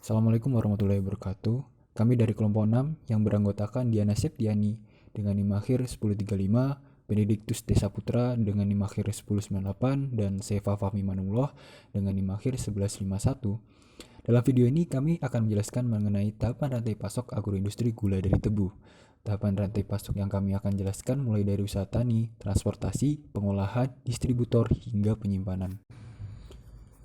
Assalamualaikum warahmatullahi wabarakatuh. Kami dari kelompok 6 yang beranggotakan Diana Septiani dengan NIM akhir 1035, Benediktus Desa Putra dengan NIM akhir 1098, dan Seva Fahmi Manullah dengan NIM akhir 1151. Dalam video ini kami akan menjelaskan mengenai tahapan rantai pasok agroindustri gula dari tebu. Tahapan rantai pasok yang kami akan jelaskan mulai dari usaha tani, transportasi, pengolahan, distributor, hingga penyimpanan.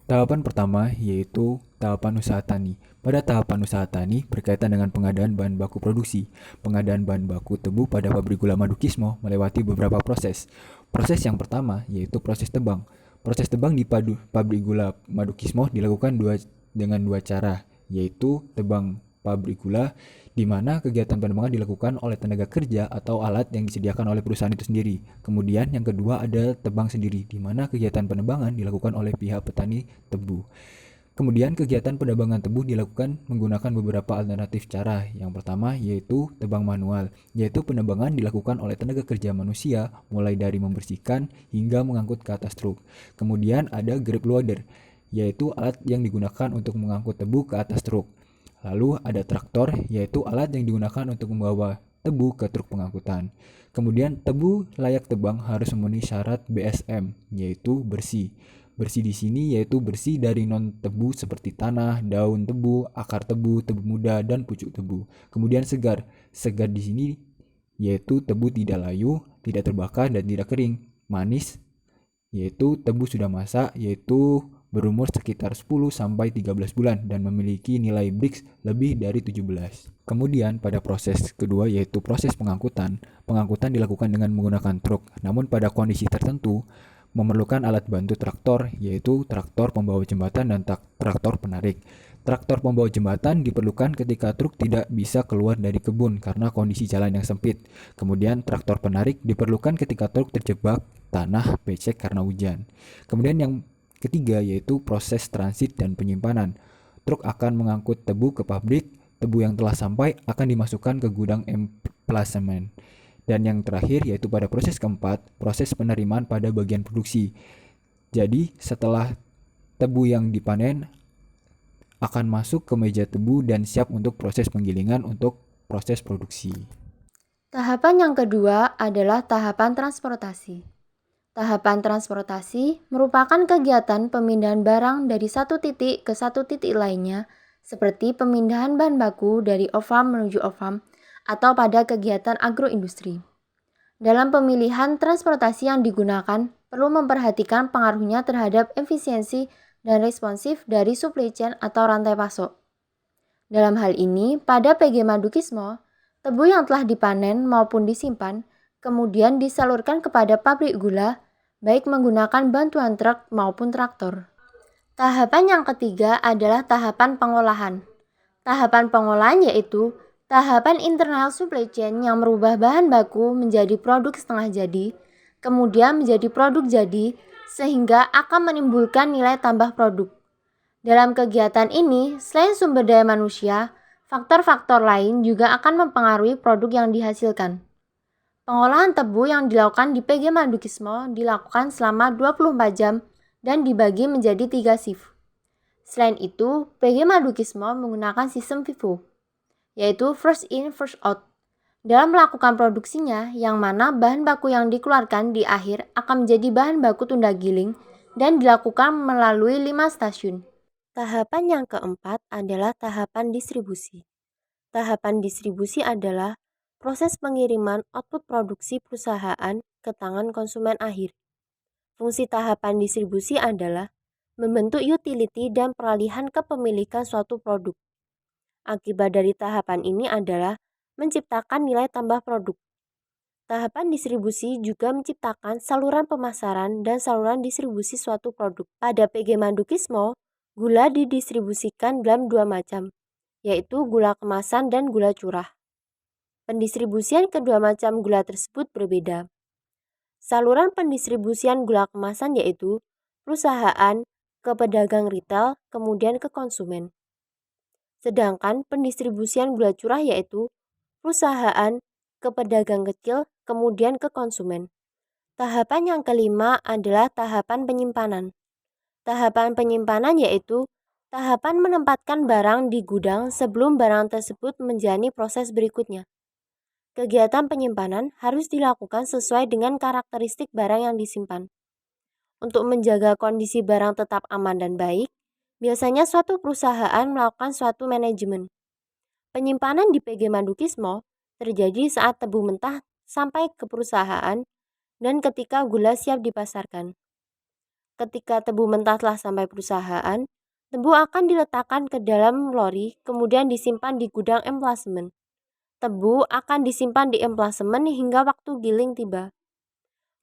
Tahapan pertama yaitu tahapan usaha tani. Pada tahapan usaha tani berkaitan dengan pengadaan bahan baku produksi. Pengadaan bahan baku tebu pada pabrik gula Madukismo melewati beberapa proses. Proses yang pertama yaitu proses tebang. Proses tebang di pabrik gula Madukismo dilakukan dengan dua cara, yaitu tebang pabrik gula, di mana kegiatan penebangan dilakukan oleh tenaga kerja atau alat yang disediakan oleh perusahaan itu sendiri. Kemudian yang kedua ada tebang sendiri, di mana kegiatan penebangan dilakukan oleh pihak petani tebu. Kemudian kegiatan penebangan tebu dilakukan menggunakan beberapa alternatif cara. Yang pertama yaitu tebang manual, yaitu penebangan dilakukan oleh tenaga kerja manusia mulai dari membersihkan hingga mengangkut ke atas truk. Kemudian ada grab loader, yaitu alat yang digunakan untuk mengangkut tebu ke atas truk. Lalu ada traktor, yaitu alat yang digunakan untuk membawa tebu ke truk pengangkutan. Kemudian tebu layak tebang harus memenuhi syarat BSM, yaitu bersih. Bersih di sini yaitu bersih dari non tebu seperti tanah, daun tebu, akar tebu, tebu muda, dan pucuk tebu. Kemudian segar. Segar di sini yaitu tebu tidak layu, tidak terbakar, dan tidak kering. Manis yaitu tebu sudah masak, yaitu berumur sekitar 10-13 bulan dan memiliki nilai Brix lebih dari 17. Kemudian pada proses kedua yaitu proses pengangkutan. Pengangkutan dilakukan dengan menggunakan truk, namun pada kondisi tertentu memerlukan alat bantu traktor, yaitu traktor pembawa jembatan dan traktor penarik. Traktor pembawa jembatan diperlukan ketika truk tidak bisa keluar dari kebun karena kondisi jalan yang sempit. Kemudian traktor penarik diperlukan ketika truk terjebak tanah becek karena hujan. Kemudian yang ketiga yaitu proses transit dan penyimpanan. Truk akan mengangkut tebu ke pabrik, tebu yang telah sampai akan dimasukkan ke gudang emplasemen. Dan yang terakhir yaitu pada proses keempat, proses penerimaan pada bagian produksi. Jadi setelah tebu yang dipanen akan masuk ke meja tebu dan siap untuk proses penggilingan untuk proses produksi. Tahapan yang kedua adalah tahapan transportasi. Tahapan transportasi merupakan kegiatan pemindahan barang dari satu titik ke satu titik lainnya, seperti pemindahan bahan baku dari off-farm menuju off-farm atau pada kegiatan agroindustri. Dalam pemilihan transportasi yang digunakan, perlu memperhatikan pengaruhnya terhadap efisiensi dan responsif dari supply chain atau rantai pasok. Dalam hal ini, pada PG Madukismo, tebu yang telah dipanen maupun disimpan kemudian disalurkan kepada pabrik gula, baik menggunakan bantuan truk maupun traktor. Tahapan yang ketiga adalah tahapan pengolahan. Tahapan pengolahan yaitu tahapan internal supply chain yang merubah bahan baku menjadi produk setengah jadi, kemudian menjadi produk jadi, sehingga akan menimbulkan nilai tambah produk. Dalam kegiatan ini, selain sumber daya manusia, faktor-faktor lain juga akan mempengaruhi produk yang dihasilkan. Pengolahan tebu yang dilakukan di PG Madukismo dilakukan selama 24 jam dan dibagi menjadi 3 shift. Selain itu, PG Madukismo menggunakan sistem FIFO, yaitu first in, first out. Dalam melakukan produksinya, yang mana bahan baku yang dikeluarkan di akhir akan menjadi bahan baku tunda giling dan dilakukan melalui 5 stasiun. Tahapan yang keempat adalah tahapan distribusi. Tahapan distribusi adalah proses pengiriman output produksi perusahaan ke tangan konsumen akhir. Fungsi tahapan distribusi adalah membentuk utility dan peralihan kepemilikan suatu produk. Akibat dari tahapan ini adalah menciptakan nilai tambah produk. Tahapan distribusi juga menciptakan saluran pemasaran dan saluran distribusi suatu produk. Pada PG Madukismo, gula didistribusikan dalam dua macam, yaitu gula kemasan dan gula curah. Pendistribusian kedua macam gula tersebut berbeda. Saluran pendistribusian gula kemasan yaitu perusahaan ke pedagang retail, kemudian ke konsumen. Sedangkan pendistribusian gula curah yaitu perusahaan ke pedagang kecil, kemudian ke konsumen. Tahapan yang kelima adalah tahapan penyimpanan. Tahapan penyimpanan yaitu Tahapan menempatkan barang di gudang sebelum barang tersebut menjalani proses berikutnya. Kegiatan penyimpanan harus dilakukan sesuai dengan karakteristik barang yang disimpan. Untuk menjaga kondisi barang tetap aman dan baik, biasanya suatu perusahaan melakukan suatu manajemen. Penyimpanan di PG Mandukismo terjadi saat tebu mentah sampai ke perusahaan dan ketika gula siap dipasarkan. Ketika tebu mentah telah sampai perusahaan, tebu akan diletakkan ke dalam lori kemudian disimpan di gudang emplasemen. Tebu akan disimpan di emplasemen hingga waktu giling tiba.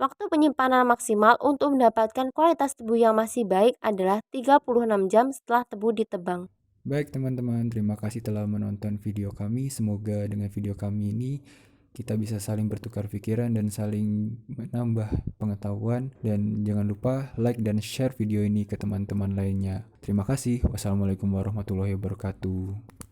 Waktu penyimpanan maksimal untuk mendapatkan kualitas tebu yang masih baik adalah 36 jam setelah tebu ditebang. Baik teman-teman, terima kasih telah menonton video kami. Semoga dengan video kami ini kita bisa saling bertukar pikiran dan saling menambah pengetahuan. Dan jangan lupa like dan share video ini ke teman-teman lainnya. Terima kasih. Wassalamualaikum warahmatullahi wabarakatuh.